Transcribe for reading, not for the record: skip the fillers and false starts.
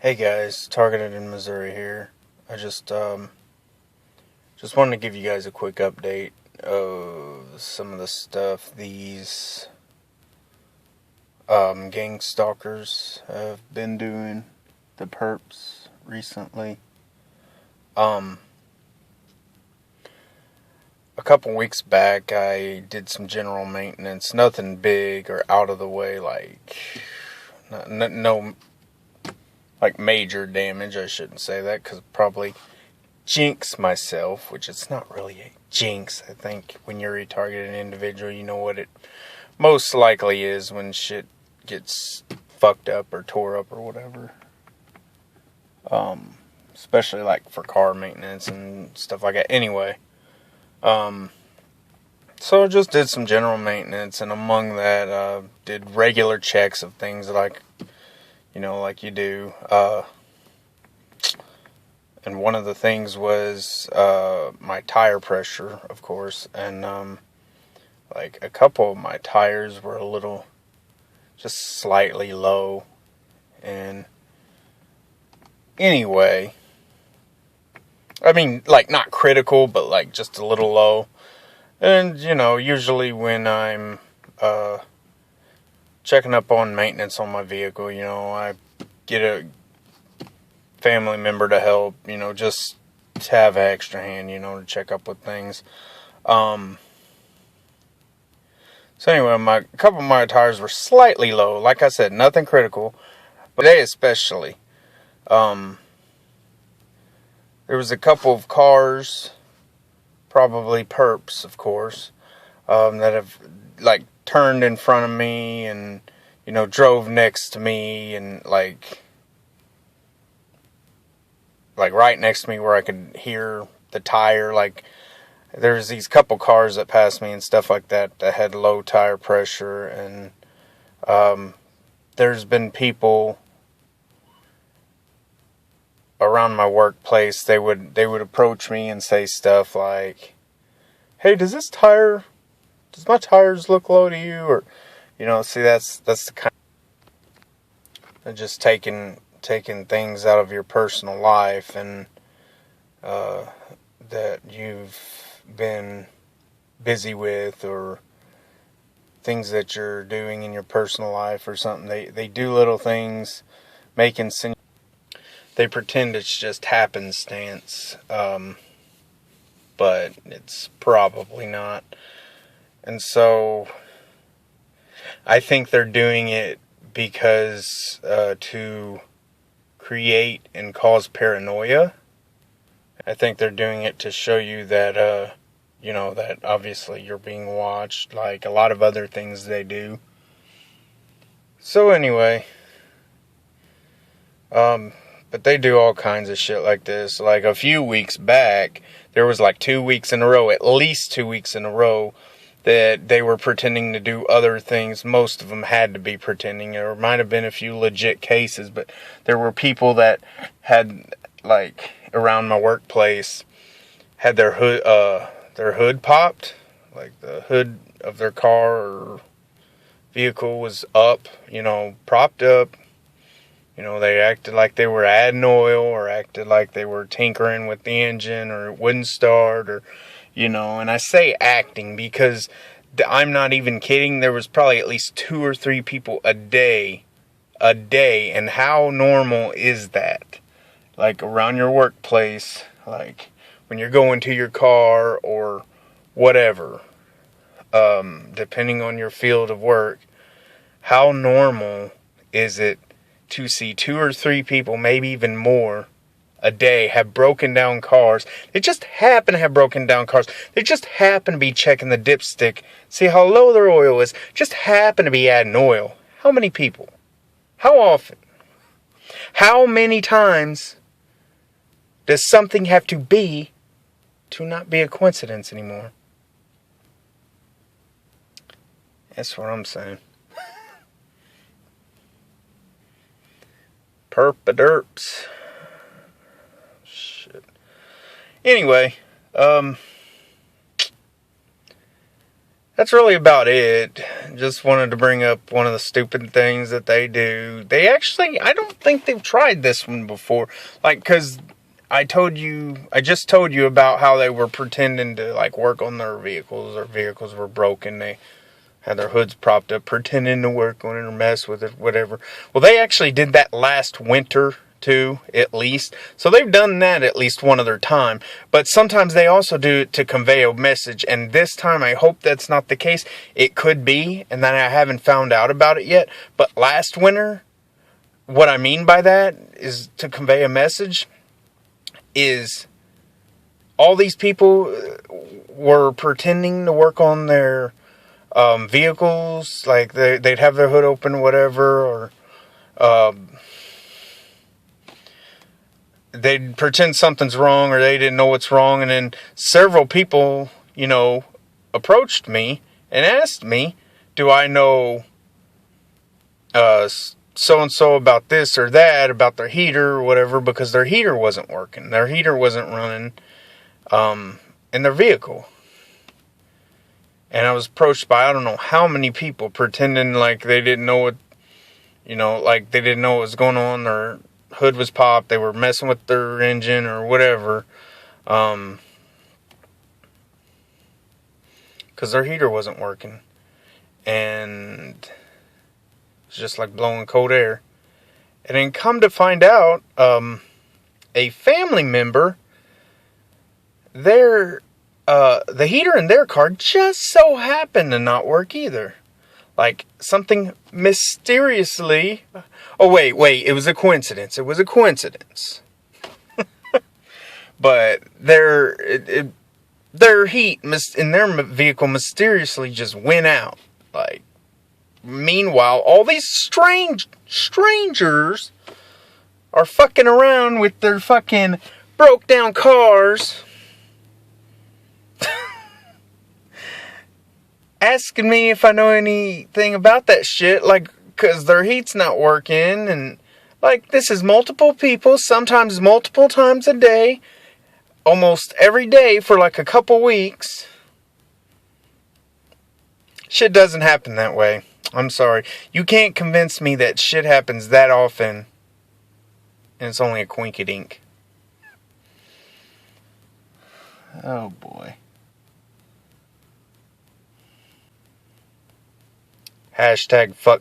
Hey guys, Targeted in Missouri here. I just wanted to give you guys a quick update of some of the stuff these gang stalkers have been doing, the Perps, recently. A couple weeks back, I did some general maintenance, nothing big or out of the way, no major damage. I shouldn't say that because probably jinx myself, which it's not really a jinx. I think when you're retargeting an individual, you know what it most likely is when shit gets fucked up or tore up or whatever. Especially like for car maintenance and stuff like that. Anyway, so I just did some general maintenance, and among that, did regular checks of things like you do. And one of the things was my tire pressure, of course, and a couple of my tires were a little, just slightly low. And anyway, I mean, not critical, but just a little low. And usually when I'm checking up on maintenance on my vehicle, I get a family member to help, just to have an extra hand, to check up with things. So anyway, a couple of my tires were slightly low. Like I said, nothing critical, but today especially. There was a couple of cars, probably Perps, of course, that have turned in front of me and drove next to me and like right next to me where I could hear the tire. There's these couple cars that passed me and stuff like that had low tire pressure, and there's been people around my workplace. They would approach me and say stuff like, "Hey, does my tires look low to you?" Or see, that's the kind of just taking things out of your personal life and that you've been busy with, or things that you're doing in your personal life or something. They do little things, they pretend it's just happenstance, but it's probably not. And so I think they're doing it because to create and cause paranoia. I think they're doing it to show you that that obviously you're being watched, like a lot of other things they do. So anyway, but they do all kinds of shit like this. Like a few weeks back, there was 2 weeks in a row, at least 2 weeks in a row, that they were pretending to do other things. Most of them had to be pretending. There might have been a few legit cases, but there were people that had, around my workplace, had their hood popped. The hood of their car or vehicle was up, propped up. They acted like they were adding oil, or acted like they were tinkering with the engine, or it wouldn't start, or and I say acting because I'm not even kidding. There was probably at least 2 or 3 people a day, and how normal is that? Around your workplace, when you're going to your car or whatever, depending on your field of work, how normal is it to see 2 or 3 people, maybe even more, a day have broken down cars? They just happen to have broken down cars. They just happen to be checking the dipstick, see how low their oil is. Just happen to be adding oil. How many people? How often? How many times does something have to be to not be a coincidence anymore? That's what I'm saying. Perp-a-derps. Shit. Anyway, that's really about it. Just wanted to bring up one of the stupid things that they do. They actually, I don't think they've tried this one before. Like, because I just told you about how they were pretending to, like, work on their vehicles. Their vehicles were broken. They had their hoods propped up, pretending to work on it or mess with it, whatever. Well, they actually did that last winter, too, at least. So they've done that at least one other time. But sometimes they also do it to convey a message. And this time, I hope that's not the case. It could be, and then I haven't found out about it yet. But last winter, what I mean by that is to convey a message is all these people were pretending to work on their vehicles, like they'd have their hood open, whatever, or they'd pretend something's wrong, or they didn't know what's wrong, and then several people, approached me and asked me, do I know so-and-so about this or that, about their heater or whatever, because their heater wasn't working. Their heater wasn't running in their vehicle. And I was approached by I don't know how many people pretending like they didn't know what, like they didn't know what was going on. Their hood was popped. They were messing with their engine or whatever. Because their heater wasn't working. And it's just like blowing cold air. And then come to find out, a family member, the heater in their car just so happened to not work either. Like, something mysteriously... Oh, wait, it was a coincidence. It was a coincidence. But their heat in their vehicle mysteriously just went out. Like, meanwhile, all these strangers are fucking around with their fucking broke down cars, asking me if I know anything about that shit, like, cause their heat's not working, and, like, this is multiple people, sometimes multiple times a day, almost every day for, like, a couple weeks. Shit doesn't happen that way. I'm sorry. You can't convince me that shit happens that often, and it's only a quinky-dink. Oh, boy. # fuck